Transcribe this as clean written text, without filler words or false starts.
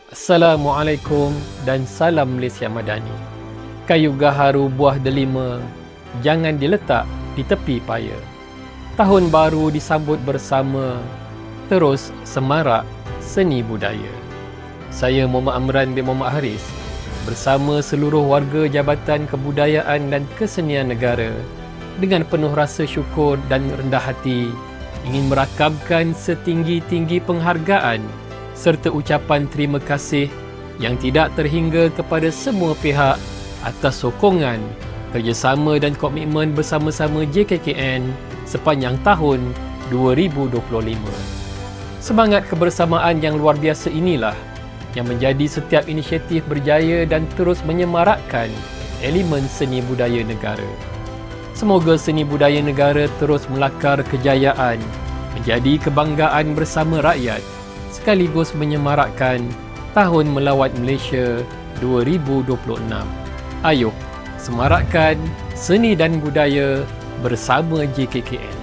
Assalamualaikum dan salam Malaysia Madani. Kayu gaharu buah delima jangan diletak di tepi paya. Tahun baru disambut bersama, terus semarak seni budaya. Saya Muhammad Amran bin Muhammad Haris bersama seluruh warga Jabatan Kebudayaan dan Kesenian Negara dengan penuh rasa syukur dan rendah hati ingin merakamkan setinggi-tinggi penghargaan serta ucapan terima kasih yang tidak terhingga kepada semua pihak atas sokongan, kerjasama dan komitmen bersama-sama JKKN sepanjang tahun 2025. Semangat kebersamaan yang luar biasa inilah yang menjadi setiap inisiatif berjaya dan terus menyemarakkan elemen seni budaya negara. Semoga seni budaya negara terus melakar kejayaan, menjadi kebanggaan bersama rakyat, sekaligus menyemarakkan Tahun Melawat Malaysia 2026. Ayo, semarakkan seni dan budaya bersama JKKN.